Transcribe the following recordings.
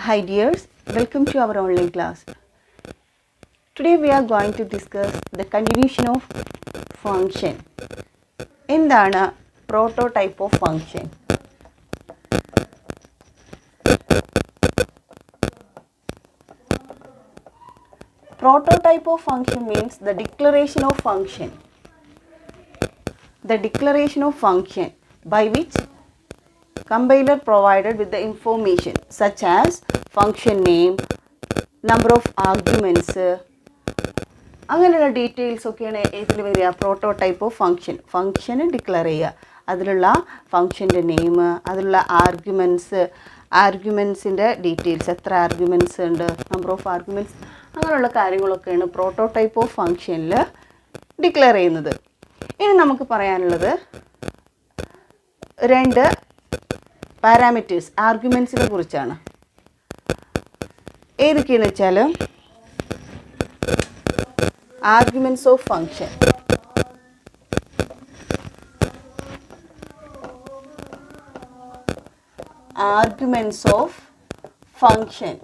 Hi dears, welcome to our online class. Today we are going to discuss the continuation of function. എന്താണ് prototype of function? Prototype of function means the declaration of function. The declaration of function by which compiler provided with the information such as function name, number of arguments, അങ്ങനെയുള്ള details ഒക്കെയാണ് ഇതിൽ വരിക prototype of ഫംഗ്ഷന് declare ചെയ്യുക. അതിലുള്ള ഫംഗ്ഷൻ്റെ name, അതിലുള്ള ആർഗ്യുമെൻസിൻ്റെ details, എത്ര arguments ഉണ്ട്, നമ്പർ ഓഫ് ആർഗ്യുമെൻറ്റ്സ്, അങ്ങനെയുള്ള കാര്യങ്ങളൊക്കെയാണ് പ്രോട്ടോടൈപ്പ് ഓഫ് ഫംഗ്ഷനിൽ ഡിക്ലെയർ ചെയ്യുന്നത്. ഇനി നമുക്ക് പറയാനുള്ളത് രണ്ട് പാരാമീറ്റേഴ്സ് ആർഗ്യുമെൻറ്റ്സിനെ കുറിച്ചാണ്. ഏതൊക്കെയാണെന്ന് വെച്ചാൽ arguments of function, arguments of function,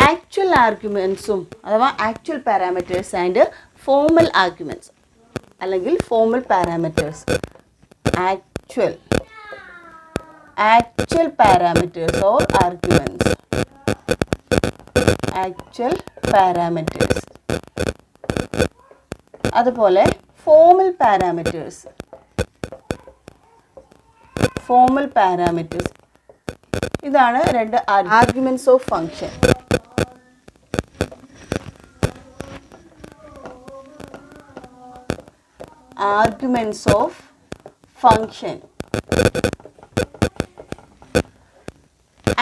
actual ആർഗ്യുമെൻറ്റ്സും അഥവാ actual parameters and formal arguments അല്ലെങ്കിൽ formal parameters. actual parameters or arguments, actual parameters. അതുപോലെ formal parameters. ഇതാണ് രണ്ട് arguments of function. Arguments of function.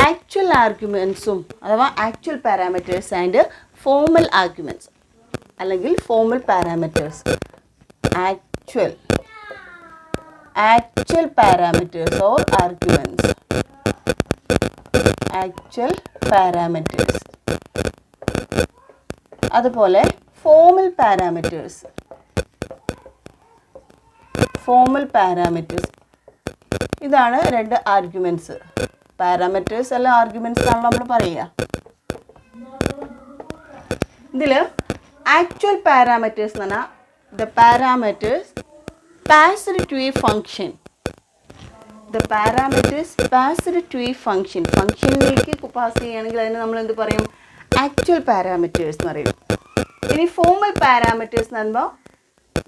Actual ആർഗ്യുമെൻറ്റ്സും അഥവാ actual parameters and formal arguments അല്ലെങ്കിൽ formal parameters. Actual parameters or arguments, actual parameters. അതുപോലെ formal parameters, ഇതാണ് രണ്ട് arguments. Parameters അല്ല ആർഗ്യുമെൻറ്റ്സ് ആണ് നമ്മൾ പറയുക. ഇതിൽ ആക്ച്വൽ പാരാമീറ്റേഴ്സ് എന്ന് പറഞ്ഞാൽ the parameters passed to a function. The parameters passed to a function. ഫംഗ്ഷനിലേക്ക് പാസ് ചെയ്യുകയാണെങ്കിൽ അതിന് നമ്മൾ എന്ത് പറയും? ആക്ച്വൽ പാരാമീറ്റേഴ്സ് എന്ന് പറയും. ഇനി ഫോർമൽ പാരാമീറ്റേഴ്സ് എന്ന് പറയുമ്പോൾ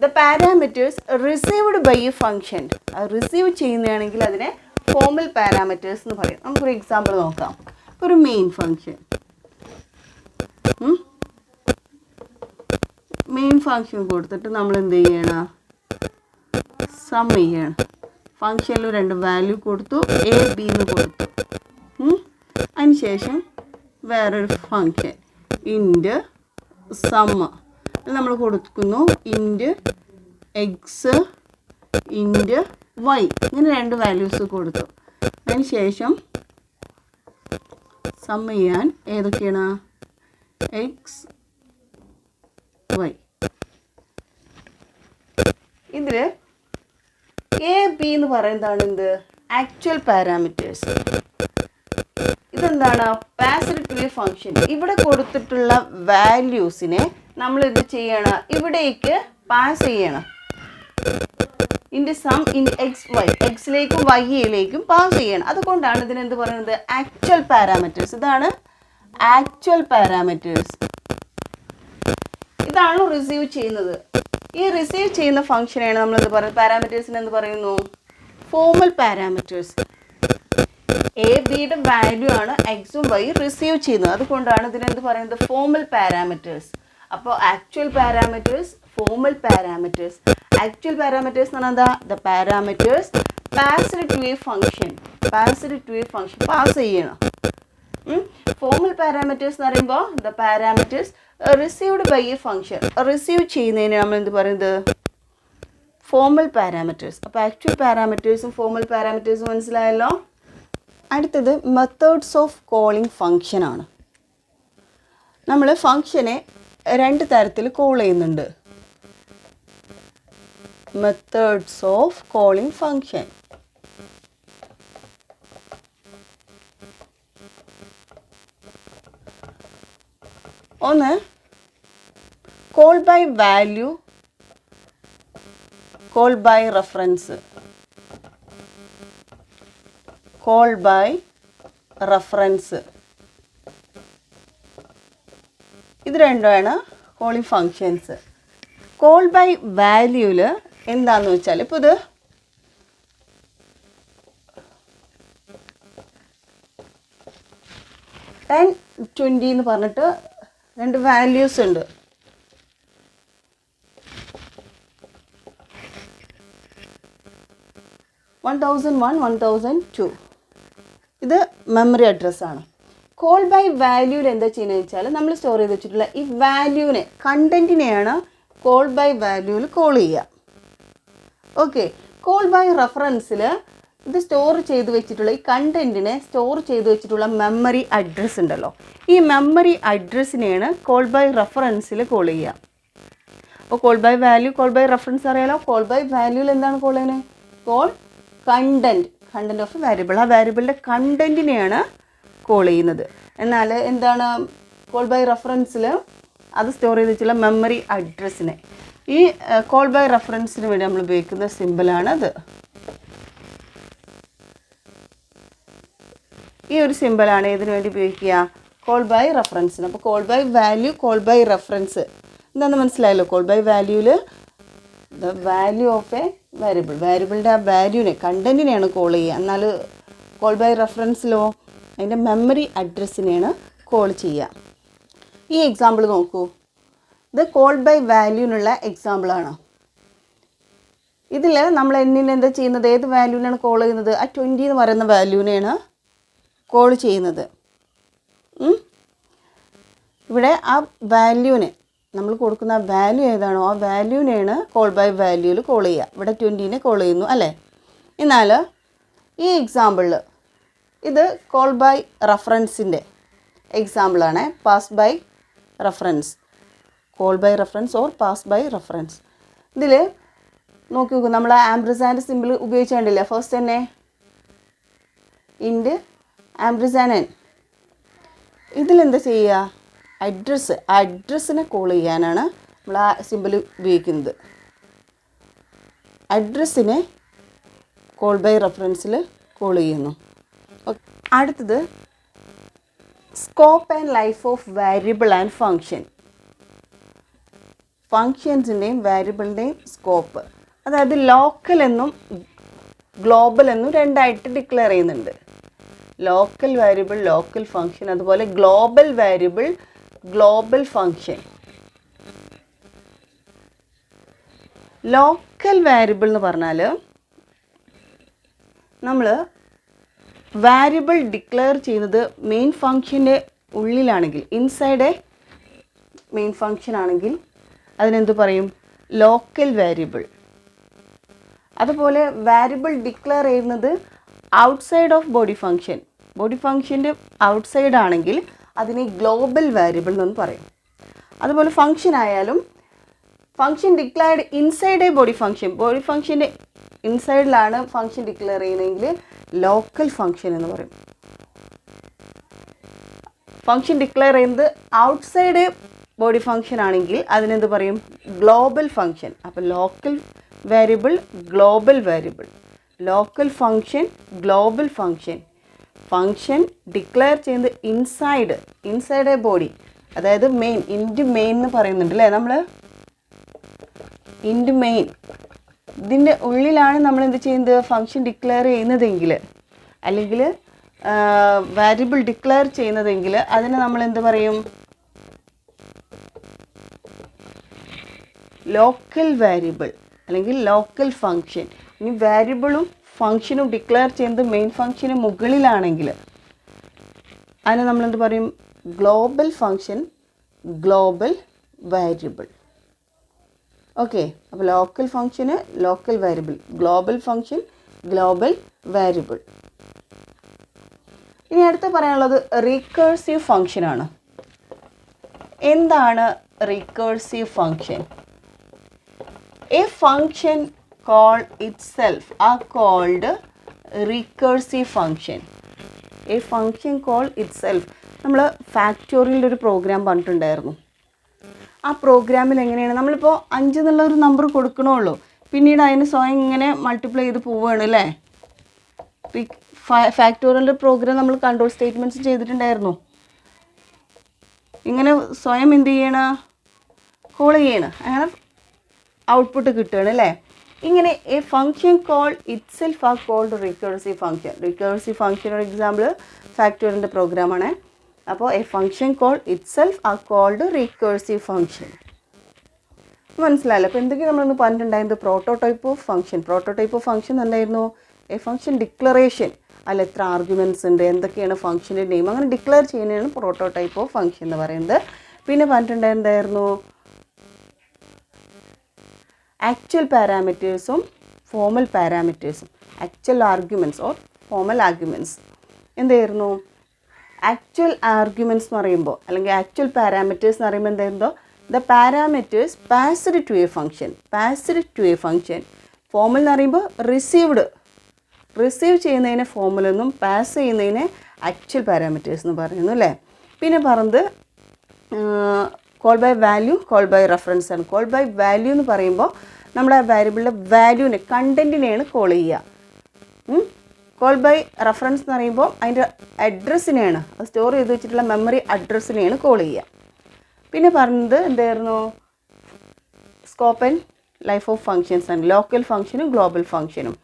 the parameters received by a function. അത് റിസീവ് ചെയ്യുന്നതാണെങ്കിൽ അതിനെ ഫോർമൽ പാരാമീറ്റേഴ്സ് എന്ന് പറയും. നമുക്കൊരു എക്സാമ്പിൾ നോക്കാം. ഒരു മെയിൻ ഫംഗ്ഷൻ കൊടുത്തിട്ട് നമ്മൾ എന്ത് ചെയ്യണം? സം ചെയ്യണം. ഫംഗ്ഷനിൽ രണ്ട് വാല്യൂ കൊടുത്തു, എ ബി എന്ന് കൊടുത്തു. അതിനുശേഷം വേറൊരു ഫംഗ്ഷൻ ഇൻറ്റ് സം നമ്മൾ കൊടുക്കുന്നു, ഇൻറ്റ് എക്സ് ഇൻറ്റ് വൈ, ഇങ്ങനെ രണ്ട് വാല്യൂസ് കൊടുത്തു. അതിന് ശേഷം സം ചെയ്യാൻ ഏതൊക്കെയാണ്? X y. ഇതിൽ എ ബി എന്ന് പറയുന്നതാണ് എന്ത്? Actual parameters. ഇതെന്താണ്? Passed to a function. ഇവിടെ കൊടുത്തിട്ടുള്ള വാല്യൂസിനെ നമ്മൾ എന്ത് ചെയ്യണം? ഇവിടേക്ക് പാസ് ചെയ്യണം. Int sum int x y, എക്സിലേക്കും വൈയിലേക്കും പാസ് ചെയ്യണം. അതുകൊണ്ടാണ് ഇതിനെന്ത് പറയുന്നത്? Actual parameters. ഇതാണ് ആക്ച്വൽ പാരാമീറ്റേഴ്സ്. ഇതാണ് റിസീവ് ചെയ്യുന്നത്. ഈ റിസീവ് ചെയ്യുന്ന ഫംഗ്ഷനെയാണ് നമ്മൾ എന്ത് പറയുന്നത്? പാരാമീറ്റേഴ്സിന് എന്ത് പറയുന്നു? Formal parameters. എ ബിയുടെ വാല്യൂ ആണ് എക്സും വൈ റിസീവ് ചെയ്യുന്നത്. അതുകൊണ്ടാണ് ഇതിനെന്ത് പറയുന്നത്? Formal parameters. അപ്പോൾ actual parameters, formal parameters. Actual parameters എന്ന് പറഞ്ഞാൽ എന്താ? The parameters passed to a function. Pass ചെയ്യണം. ഫോർമൽ പാരാമീറ്റേഴ്സ് എന്ന് പറയുമ്പോൾ the parameters received by a function. Receive ചെയ്യുന്നതിന് നമ്മൾ എന്ത് പറയുന്നത്? Formal parameters. അപ്പോൾ ആക്ച്വൽ പാരാമീറ്റേഴ്സും ഫോർമൽ പാരാമീറ്റേഴ്സും മനസ്സിലായല്ലോ. അടുത്തത് മെത്തേഡ്സ് ഓഫ് കോളിംഗ് ഫംഗ്ഷൻ ആണ്. നമ്മൾ ഫംഗ്ഷനെ രണ്ട് തരത്തിൽ കോൾ ചെയ്യുന്നുണ്ട്. methods of calling function. ഒന്ന് call by value, call by reference. Call by reference ഇത് രണ്ടുമാണ് കോളിംഗ് ഫങ്ഷൻസ്. കോൾ ബൈ വാല്യൂവിൽ എന്താണെന്ന് വെച്ചാൽ ഇപ്പോൾ ഇത് ടെൻ 20 എന്ന് പറഞ്ഞിട്ട് രണ്ട് വാല്യൂസ് ഉണ്ട്. $1001, $1002 ഇത് മെമ്മറി അഡ്രസ്സാണ്. കോൾ ബൈ വാല്യൂവിൽ എന്താ ചെയ്യുന്നത് വെച്ചാൽ നമ്മൾ സ്റ്റോർ ചെയ്ത് വെച്ചിട്ടുള്ള ഈ വാല്യൂവിനെ, കണ്ടൻറ്റിനെയാണ് കോൾ ബൈ വാല്യൂവിൽ കോൾ ചെയ്യുക. ഓക്കെ. കോൾ ബൈ റെഫറൻസിൽ ഇത് സ്റ്റോർ ചെയ്ത് വെച്ചിട്ടുള്ള ഈ കണ്ടൻറ്റിനെ സ്റ്റോർ ചെയ്ത് വെച്ചിട്ടുള്ള മെമ്മറി അഡ്രസ്സ് ഉണ്ടല്ലോ, ഈ മെമ്മറി അഡ്രസ്സിനെയാണ് കോൾ ബൈ റെഫറൻസിൽ കോൾ ചെയ്യുക. അപ്പോൾ call by value, call by reference അറിയാലോ. കോൾ ബൈ വാല്യൂവിൽ എന്താണ് കോൾ ചെയ്യുന്നത്? Call content of variable. ആ വാരിയബിളിൻ്റെ കണ്ടൻറ്റിനെയാണ് കോൾ ചെയ്യുന്നത്. എന്നാൽ എന്താണ് കോൾ ബൈ റെഫറൻസിൽ അത് സ്റ്റോർ ചെയ്ത് വെച്ചുള്ള മെമ്മറി അഡ്രസ്സിനെ. ഈ കോൾ ബൈ റെഫറൻസിന് വേണ്ടി നമ്മൾ ഉപയോഗിക്കുന്ന സിമ്പിളാണ് അത്. ഈ ഒരു സിമ്പിളാണ് ഇതിനു വേണ്ടി ഉപയോഗിക്കുക? കോൾ ബൈ റെഫറൻസിന്. അപ്പോൾ call by value, call by reference എന്താണെന്ന് മനസ്സിലായല്ലോ. കോൾ ബൈ വാല്യൂവിൽ the value of a variable, വാരിയബിളിൻ്റെ ആ വാല്യൂവിനെ, കണ്ടൻറ്റിനെയാണ് കോൾ ചെയ്യുക. എന്നാൽ കോൾ ബൈ റെഫറൻസിലോ അതിൻ്റെ മെമ്മറി അഡ്രസ്സിനെയാണ് കോൾ ചെയ്യുക. ഈ എക്സാമ്പിൾ നോക്കൂ. ഇത് കോൾ ബൈ വാല്യൂവിനുള്ള എക്സാമ്പിളാണ്. ഇതിൽ നമ്മൾ എന്താ ചെയ്യുന്നത്? ഏത് വാല്യൂവിനാണ് കോൾ ചെയ്യുന്നത്? ആ 20 എന്ന് പറയുന്ന വാല്യൂവിനെയാണ് കോൾ ചെയ്യുന്നത്. ഇവിടെ ആ വാല്യൂവിനെ നമ്മൾ കൊടുക്കുന്ന ആ വാല്യൂ ഏതാണോ ആ വാല്യൂവിനെയാണ് കോൾ ബൈ വാല്യൂവിൽ കോൾ ചെയ്യുക. ഇവിടെ 20നെ കോൾ ചെയ്യുന്നു അല്ലേ. എന്നാൽ ഈ എക്സാമ്പിളിൽ ഇത് കോൾ ബൈ റെഫറൻസിൻ്റെ എക്സാമ്പിളാണ്. Pass by reference, call by reference or pass by reference. ഇതിൽ നോക്കി നോക്കൂ, നമ്മൾ ആ ആംബ്രസാൻഡ് സിമ്പിൾ ഉപയോഗിച്ചിട്ടില്ല. ഫസ്റ്റ് തന്നെ ഇൻഡ് ആംബ്രസാനൻ. ഇതിലെന്താ ചെയ്യുക? അഡ്രസ്സിനെ കോൾ ചെയ്യാനാണ് നമ്മൾ ആ സിമ്പിൾ ഉപയോഗിക്കുന്നത്. അഡ്രസ്സിനെ കോൾ ബൈ റെഫറൻസിൽ കോൾ ചെയ്യുന്നു. അടുത്തത് scope and life of variable and function. ഫങ്ഷൻസിൻ്റെയും വാരിയബിളിൻ്റെയും സ്കോപ്പ്, അതായത് ലോക്കൽ എന്നും ഗ്ലോബൽ എന്നും രണ്ടായിട്ട് ഡിക്ലെയർ ചെയ്യുന്നുണ്ട്. ലോക്കൽ വാരിയബിൾ, ലോക്കൽ ഫങ്ഷൻ, അതുപോലെ global variable, global function. Local variable എന്ന് പറഞ്ഞാൽ നമ്മൾ വാരിയബിൾ ഡിക്ലെയർ ചെയ്യുന്നത് മെയിൻ ഫങ്ഷൻ്റെ ഉള്ളിലാണെങ്കിൽ, ഇൻസൈഡ് എ മെയിൻ ഫങ്ഷൻ ആണെങ്കിൽ അതിനെന്ത് പറയും? Local variable. അതുപോലെ വാരിയബിൾ ഡിക്ലെയർ ചെയ്യുന്നത് outside of body function, body ഫങ്ഷൻ്റെ ഔട്ട്സൈഡ് ആണെങ്കിൽ അതിനെ ഗ്ലോബൽ വാരിയബിൾ എന്ന് പറയും. അതുപോലെ ഫങ്ഷൻ ആയാലും function declared inside a body function, body ഫങ്ഷൻ്റെ ഇൻസൈഡിലാണ് ഫങ്ഷൻ ഡിക്ലെയർ ചെയ്യുന്നതെങ്കിൽ ലോക്കൽ ഫങ്ഷൻ എന്ന് പറയും. ഫങ്ഷൻ ഡിക്ലെയർ ചെയ്യുന്നത് ഔട്ട്സൈഡ് ബോഡി ഫങ്ഷൻ ആണെങ്കിൽ അതിനെന്ത് പറയും? Global function. അപ്പോൾ local variable, global variable, local function, global function. Function declare ചെയ്യുന്നത് ഇൻസൈഡ് എ ബോഡി, അതായത് മെയിൻ, ഇൻറ്റു മെയിൻ എന്ന് പറയുന്നുണ്ട് അല്ലേ നമ്മൾ. ഇൻറ്റു മെയിൻ, ഇതിൻ്റെ ഉള്ളിലാണ് നമ്മൾ എന്ത് ചെയ്യുന്നത്? ഫങ്ഷൻ ഡിക്ലെയർ ചെയ്യുന്നതെങ്കിൽ, അല്ലെങ്കിൽ വാരിയബിൾ ഡിക്ലെയർ ചെയ്യുന്നതെങ്കിൽ അതിനെ നമ്മൾ എന്ത് പറയും? ലോക്കൽ വാരിയബിൾ അല്ലെങ്കിൽ ലോക്കൽ ഫങ്ഷൻ. ഇനി വാരിയബിളും ഫങ്ഷനും ഡിക്ലെയർ ചെയ്യുന്നത് മെയിൻ ഫങ്ഷന് മുകളിലാണെങ്കിൽ അതിനെ നമ്മളെന്ത് പറയും? Global function, global variable. Okay. അപ്പോൾ ലോക്കൽ ഫങ്ഷന് local variable, global function global variable. ഇനി അടുത്ത് പറയാനുള്ളത് റീകേഴ്സീവ് ഫങ്ഷനാണ്. എന്താണ് recursive function? A function call itself are called recursive function. A function call itself. നമ്മൾ ഫാക്ടോറിയലിൻ്റെ ഒരു പ്രോഗ്രാം പറഞ്ഞിട്ടുണ്ടായിരുന്നു. ആ പ്രോഗ്രാമിൽ എങ്ങനെയാണ് നമ്മളിപ്പോൾ 5 എന്നുള്ള ഒരു നമ്പർ കൊടുക്കണുള്ളൂ, പിന്നീട് അതിന് സ്വയം ഇങ്ങനെ മൾട്ടിപ്ലൈ ചെയ്ത് പോവുകയാണ് അല്ലേ. ഫാക്ടോറിയലിൻ്റെ പ്രോഗ്രാം നമ്മൾ കൺട്രോൾ സ്റ്റേറ്റ്മെൻറ്റ്സ് ചെയ്തിട്ടുണ്ടായിരുന്നു. ഇങ്ങനെ സ്വയം എന്ത് ചെയ്യണം, കോൾ ചെയ്യണം, അങ്ങനെ ഔട്ട്പുട്ട് കിട്ടുകയാണ് അല്ലേ. ഇങ്ങനെ a function call itself are called recursive function. Recursive function ഒരു എക്സാമ്പിൾ ഫാക്ടോറിയലിൻ്റെ പ്രോഗ്രാമാണ്. അപ്പോൾ a function call itself are called recursive function. മനസ്സിലായല്ലോ. അപ്പോൾ എന്തൊക്കെയാണ് നമ്മളൊന്ന് പറഞ്ഞിട്ടുണ്ടായത്, prototype of function. Prototype of function എന്തായിരുന്നു, എ ഫങ്ഷൻ ഡിക്ലറേഷൻ, അതിൽ എത്ര ആർഗ്യുമെൻറ്റ്സ് ഉണ്ട്, എന്തൊക്കെയാണ് ഫങ്ഷൻ്റെ നെയിം, അങ്ങനെ ഡിക്ലെയർ ചെയ്യുന്നതാണ് പ്രോട്ടോടൈപ്പ് ഓഫ് ഫങ്ഷൻ എന്ന് പറയുന്നത്. പിന്നെ പറഞ്ഞിട്ടുണ്ടായിരുന്നു ആക്ച്വൽ പാരാമീറ്റേഴ്സും ഫോമൽ പാരാമീറ്റേഴ്സും. Actual arguments or formal arguments എന്തായിരുന്നു, ആക്ച്വൽ ആർഗ്യുമെൻറ്റ്സ് എന്ന് പറയുമ്പോൾ അല്ലെങ്കിൽ ആക്ച്വൽ പാരാമീറ്റേഴ്സ് എന്ന് പറയുമ്പോൾ എന്തായിരുന്നു, the parameters passed to a function. Passed to a function. Formal എന്ന് പറയുമ്പോൾ റിസീവ് ചെയ്യുന്നതിനെ ഫോമൽ എന്നും പാസ് ചെയ്യുന്നതിനെ ആക്ച്വൽ പാരാമീറ്റേഴ്സ് എന്ന് പറയുന്നു അല്ലേ. പിന്നെ പറഞ്ഞത് call by value, call by reference ആണ്. കോൾ ബൈ വാല്യൂ എന്ന് പറയുമ്പോൾ നമ്മുടെ ആ വേരിയബിളിൻ്റെ വാല്യൂവിനെ, കണ്ടൻറ്റിനെയാണ് കോൾ ചെയ്യുക. കോൾ ബൈ റെഫറൻസ് എന്ന് പറയുമ്പോൾ അതിൻ്റെ അഡ്രസ്സിനെയാണ്, അത് സ്റ്റോർ ചെയ്ത് വെച്ചിട്ടുള്ള മെമ്മറി അഡ്രസ്സിനെയാണ് കോൾ ചെയ്യുക. പിന്നെ പറഞ്ഞത് എന്തായിരുന്നു, scope and life of functions ആണ്. ലോക്കൽ ഫങ്ഷനും ഗ്ലോബൽ ഫങ്ഷനും.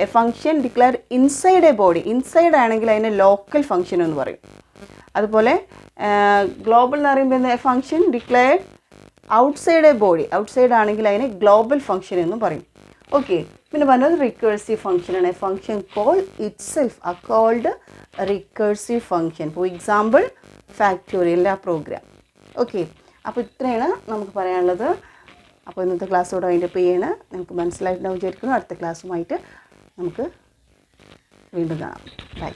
A function declare inside a body, inside ആണെങ്കിൽ അതിനെ ലോക്കൽ ഫങ്ഷൻ എന്ന് പറയും. അതുപോലെ ഗ്ലോബൽ എന്ന് പറയുമ്പോൾ എന്താ, function declare outside a body, outside ആണെങ്കിൽ അതിനെ ഗ്ലോബൽ ഫങ്ഷൻ എന്നും പറയും. ഓക്കെ. പിന്നെ പറഞ്ഞത് റിക്കേഴ്സീവ് ഫങ്ഷനാണ്. A function call itself are called recursive function. For example ഫാക്ടോറിയലിൻ്റെ ആ പ്രോഗ്രാം. ഓക്കെ. അപ്പോൾ ഇത്രയാണ് നമുക്ക് പറയാനുള്ളത്. അപ്പോൾ ഇന്നത്തെ ക്ലാസ്സോടെ വൈൻഡപ്പ് ചെയ്യാണ്. നിങ്ങൾക്ക് മനസ്സിലായിട്ടുണ്ടാവും വിചാരിക്കുന്നു. അടുത്ത ക്ലാസ്സുമായിട്ട് നമുക്ക് വീണ്ടും കാണാം. ബൈ.